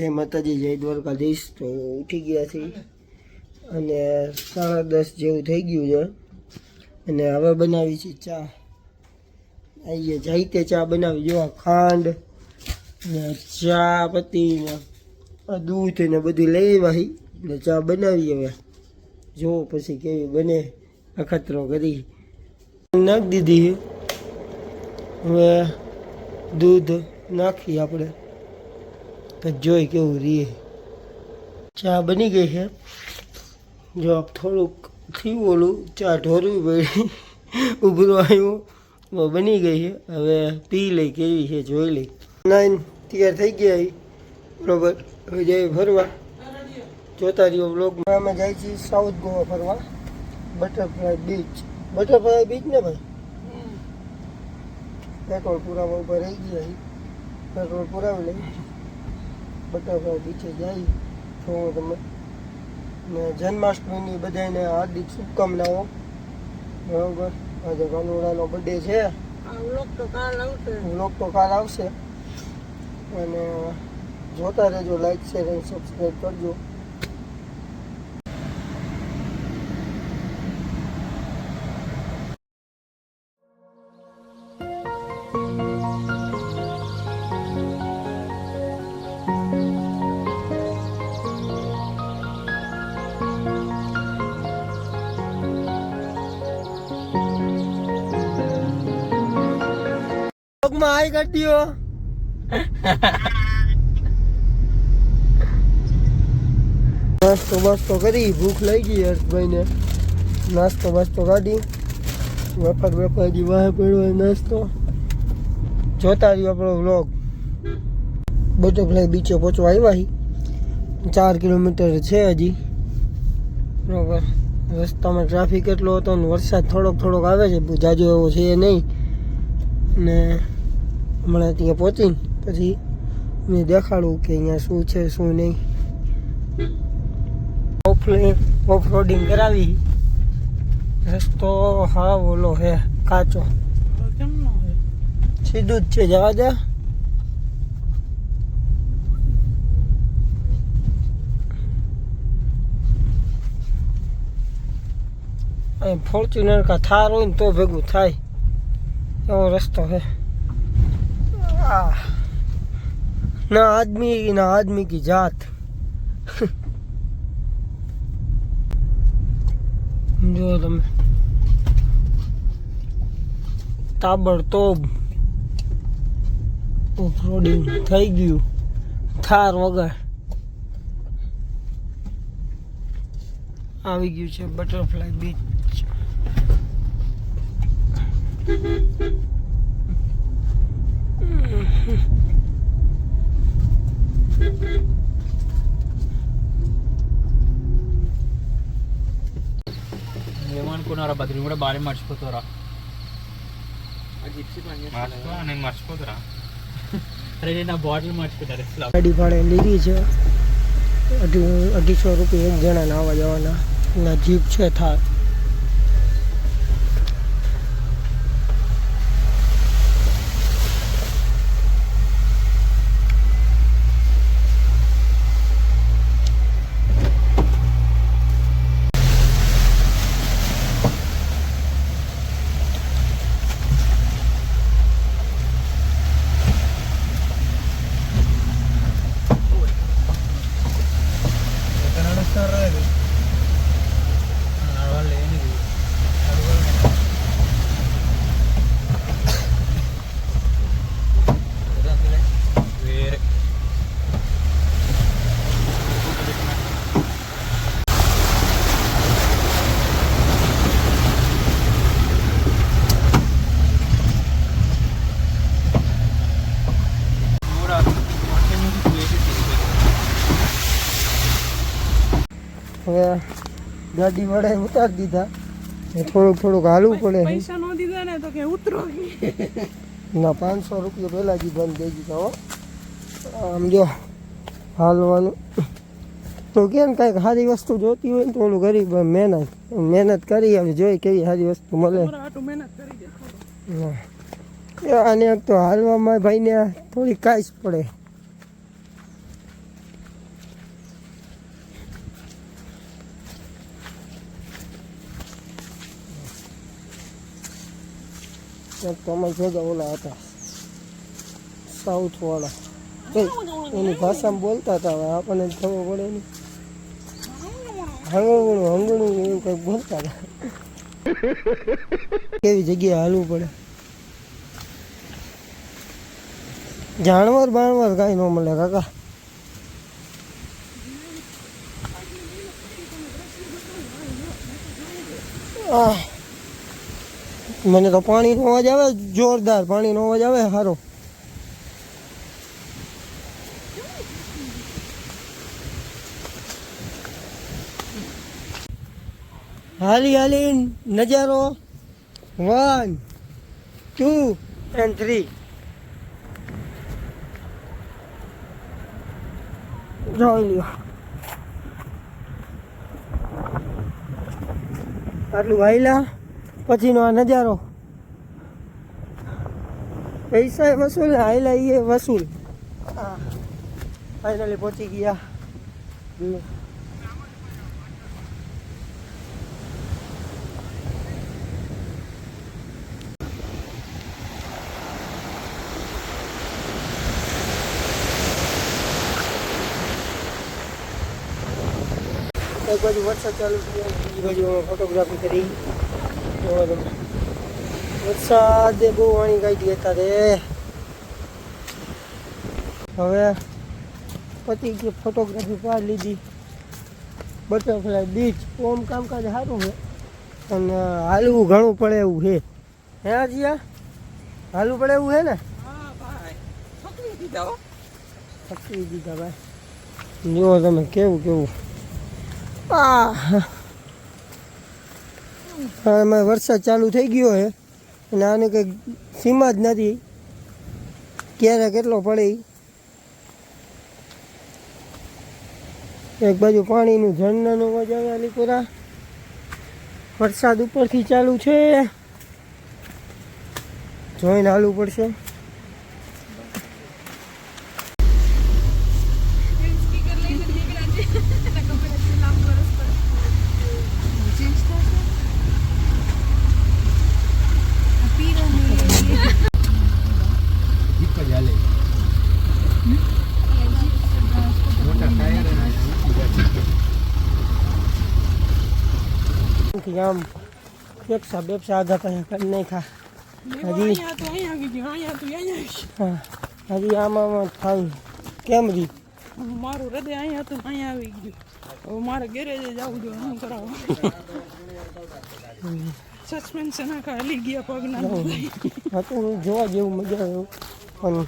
જય માતાજી, જય દ્વારકાધીશ. તો ઉઠી ગયા છે અને 10:30 જેવું થઈ ગયું છે અને હવે બનાવી છે ચા. આઈએ જાઈતે ચા બનાવી, જો ખાંડ ને ચા પત્તી ને દૂધ ને બધું લઈ આવી એટલે ચા બનાવી. હવે જો પછી કેવી બને, અખતરો કરી નાખી દીધી. હવે દૂધ નાખી આપણે તો જોઈ કેવું રીએ. ચા બની ગઈ છે. જો થોડુંક થયું ઓલું ચા ઢોરવી પડી, ઉભરું આવ્યું, બની ગઈ છે. હવે પી લઈ કેવી છે જોઈ લઈ. 9 તૈયાર થઈ ગયા બરોબર. હવે જઈએ ફરવા. જોતા રહ્યો બ્લોગમાં. અમે જાય છીએ સાઉથ ગોવા ફરવા, બટરફ્લાય બીચ. બટરફ્લાય બીચ ને ભાઈ, પેટ્રોલ પુરાવા ઉપર રહી ગયા. પેટ્રોલ પુરાવી લઈ બટરફ્લાય બીચે જાય. તો તમે ને જન્માષ્ટમીની બધાને હાર્દિક શુભકામનાઓ. બરાબર, આજે કાનુડાનો બર્થડે છે. વ્લોગ તો કાલ આવશે અને જોતા રહેજો. લાઈક શેર અને સબસ્ક્રાઈબ કરજો. આઈ કાઢ્યો. નાસ્તો બાસ્તો કરી, ભૂખ લાગી ગઈ હર્ષભાઈને. નાસ્તો બાસ્તો કાઢી, વેફર હજી વાહે પડ્યો નાસ્તો. જોતા રહ્યો આપણો વ્લોગ. બટરફ્લાય બીચે પહોંચવા આવ્યા. 4 કિલોમીટર છે હજી. બરોબર, રસ્તામાં ટ્રાફિક એટલો હતો ને વરસાદ થોડોક આવે છે, જાજો એવો છે નહીં. ને હમણાં ત્યાં પહોંચીને પછી મેં દેખાડું કે અહીંયા શું છે શું નહીં. ઓફ રોડિંગ કરાવી. રસ્તો હા ઓલો હે કાચો, સીધું જ છે, જવા દે. ફોર્ચ્યુનર કા થાર હોય ને તો ભેગું થાય એવો રસ્તો है. ना आदमी की जात. जो તમે તાબડતોબ ઓફરોડિંગ થઈ ગયું થાર વગર. આવી ગયું છે બટરફ્લાય બીચ. ఏమనుకున్నారా బద్రి కూడా బాగా మర్చిపోతారా? మర్చిపోతారా? అరే నేను నా బాటిల్ మర్చిపోతారు. ગાડી ભાડે લીધી છે 250 રૂપિયા એક જણાને આવવા જવાના. ના જીપ છે થાર. હવે ગાડી વાળાએ ઉતારી દીધા. થોડુંક હાલવું પડે. પૈસા નો દીધા ને તો કે ઉતરો ના 500 રૂપિયા પહેલા જ બંધ દઈ દીધા. આમ જો હાલવાનું તો કેમ કાંઈક સારી વસ્તુ જોતી હોય ને તો ઓલું ગરીબ મહેનત કરી હવે જોઈ કેવી સારી વસ્તુ મળે. આને તો હાલવામાં ભાઈને થોડી કાંઈ પડે. એક તો અમારી ભેગા ઓલા હતા સાઉથવાળા, એની ભાષામાં બોલતા હતા. હવે આપણને જ ખબર પડે નહીં. હંગણું એવું કંઈક બોલતા હતા. કેવી જગ્યાએ હાલવું પડે. જાણવર બાણવર કાંઈ ન મળે કાકા. મને તો પાણીનો અવાજ આવે, જોરદાર પાણીનો અવાજ આવે સારો. હાલી હાલી નજારો 1 2 and 3 જોઈ લ્યો. આટલું વાયલા પછીનો આ નજારો. પૈસા વસૂલ, હાયલા એ વસૂલ. ફાઇનલી પહોંચી ગયા. એક બાજુ વરસાદ ચાલુ થયો, બીજી બાજુ ફોટોગ્રાફી કરી. વરસાદે બહુ વાણી કાઢી હતા રે. હવે પતિ કે ફોટોગ્રાફી પાડી લીધી. બટરફ્લાય બીચ ઓમ કામકાજ સારું છે, અને હાલવું ઘણું પડે એવું છે. હે જીયા, હાલવું પડે એવું છે ને? થકવી દીધા ભાઈ. જુઓ તમે કેવું કેવું. એમાં વરસાદ ચાલુ થઈ ગયો છે અને આને કંઈક સીમા જ નથી, ક્યારે કેટલો પડે. એક બાજુ પાણીનું ઝરણાનો અવાજ આવે અલીપુરા. વરસાદ ઉપરથી ચાલુ છે, જોઈને હાલવું પડશે. આમ બેપસા બેપસા આઘા પાછા કરી નાખા. હજી હા, હજી આમાં થાય કેમ રી. મારું હૃદય અહીંયા હતું, અહીંયા આવી ગયું. હવે મારે ગેરેજે જવું જોઈએ. શું કરાવું? સસ્પેન્શન આખા હલી ગયા પગના. હતું જોવા જેવું મજા આવ્યું, પણ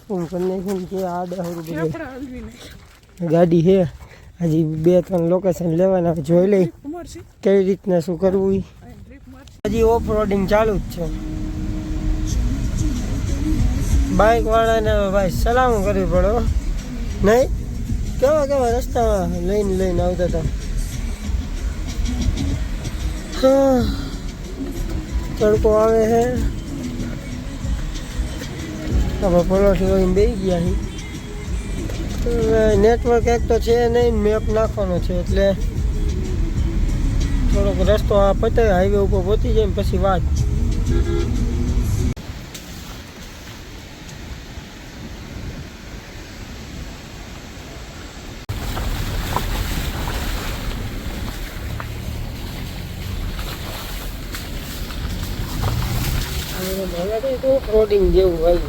હું કરી નાખ્યું કે આડા ગાડી છે. હજી 2-3 લોકેશન લેવાના, જોઈ લઈ કઈ રીતના શું કરવું. હજી ઓફ રોડિંગ ચાલુ જ છે. બાઇક વાળાને ભાઈ સલામ કરવી પડે નહીં. કેવા કેવા રસ્તામાં લઈને આવતા હતા. તડકો આવે છે. આપણે પલોઠી વળીને બેસી ગયા છીએ. નેટવર્ક એક તો છે નહીં, મેપ નાખવાનો છે એટલે થોડોક રસ્તો આ પતાવે, હાઈવે ઉપર પહોંચી જાય ને પછી વાત. રોડિંગ જેવું હોય.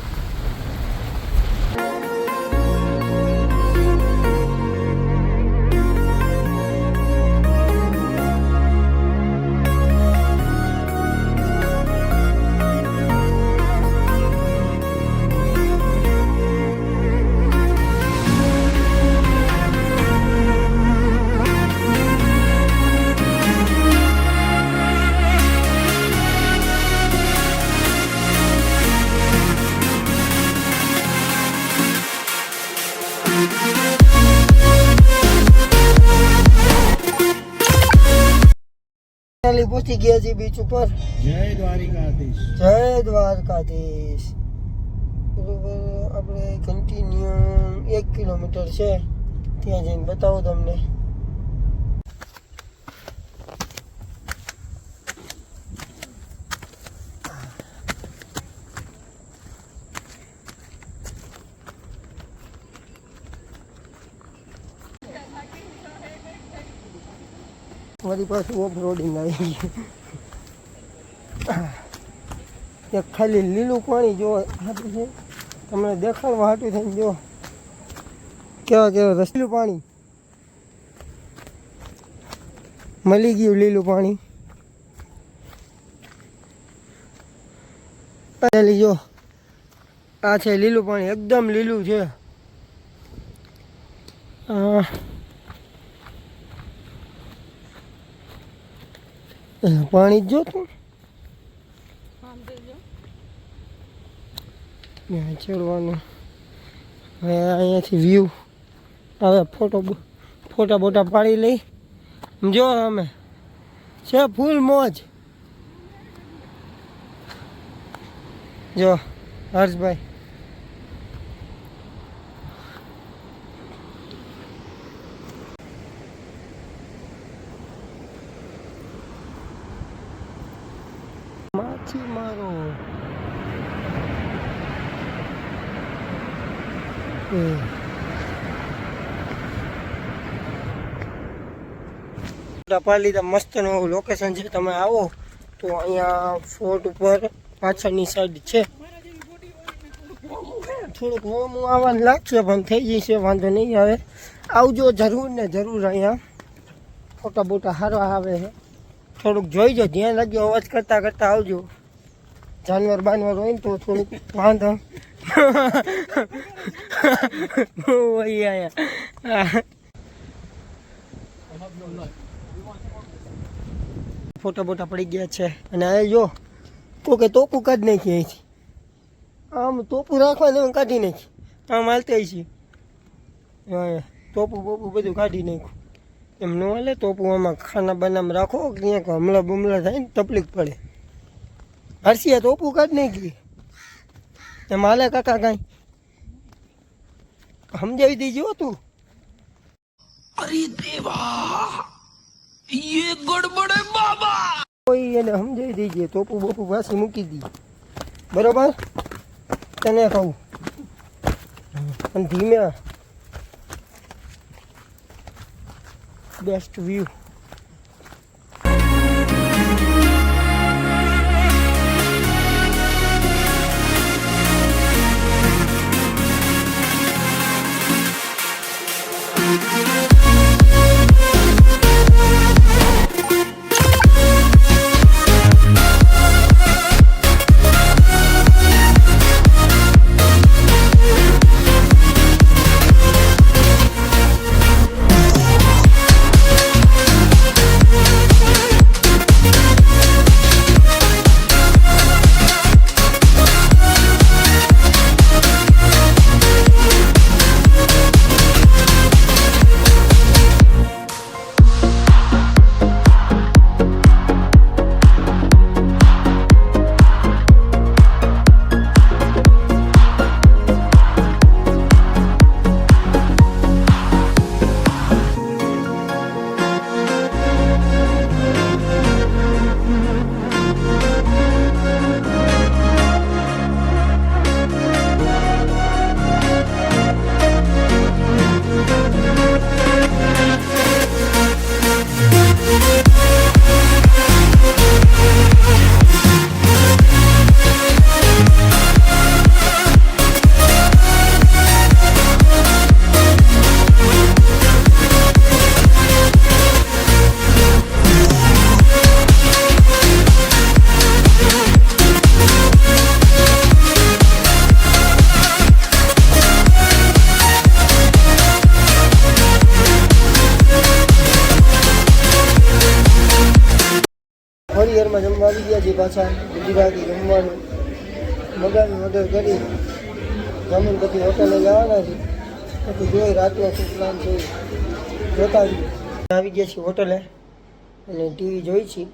પહોંચી ગયા છીએ બીચ ઉપર. જય દ્વારિકાધીશ. જય દ્વારકાધીશ. બરોબર, આપણે કન્ટિન્યુ 1 કિલોમીટર છે, ત્યાં જઈને બતાવું તમને. મારી પાસે ઓફ રોડિંગ આવી ગયું. એક ખાલી લીલું પાણી જો હાટું છે તમને દેખાડવા હાટું થઈને જો કેવા રસીલું પાણી મળી ગયું. લીલું પાણી જો આ છે લીલું પાણી, એકદમ લીલું છે. પાણી જ જોતું ચડવાનું. હવે અહીંયાથી વ્યૂ હવે ફોટા બોટા પાડી લઈ. જો અમે છે ફૂલ મોજ. જો હર્ષભાઈ મારો પાડી લીધા. મસ્ત નું લોકેશન છે. તમે આવો તો અહીંયા ફોર્ટ ઉપર પાછળની સાઈડ છે. થોડુંક હોમું આવવાનું લાગશે પણ થઈ જશે, વાંધો નહીં આવે. આવજો જરૂર ને જરૂર. અહીંયા ફોટા બોટા સારા આવે છે. થોડુંક જોઈજો, ધ્યાન રાખજો. અવાજ કરતાં આવજો. જાનવર બાનવર હોય ને તો થોડુંક વાંધો ફોટા બોટા પડી ગયા છે. અને આ જો કોકે તોપું કાઢી નાખી અહીંથી. આમ તોપું રાખવાનું કાઢી નાખી. આમ હાલતા છીએ તોપું બોપું બધું કાઢી નાખ્યું. એમ ન હાલે. તોપું આમાં ખાના બનામાં રાખો, ક્યાંક હમલા બમલા થાય ને તકલીફ પડે. હર્ષિયા તોપું કાઢી નાખી. એમ હાલે કાકા કાંઈ સમજાવી દીજો તું. અરે દેવા ये गड़बड़ है बाबा. કોઈ એને સમજાવી દીજે. તોપું બોપું પાછી મૂકી દી. બરોબર તને કહું. અને ધીમે બેસ્ટ વ્યૂ. હરિહરમાં જમવા આવી ગયા છે. પાછા ગુજરાતી જમવાનું મગાવી ઓર્ડર કરી જમીન પછી હોટલે જવાના છે. પછી જોઈ રાતનો શું પ્લાન છે જોતા આવી ગયા છીએ હોટલે અને ટીવી જોઈ છીએ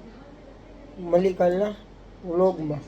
મલ્લિકાલના વ્લોગમાં.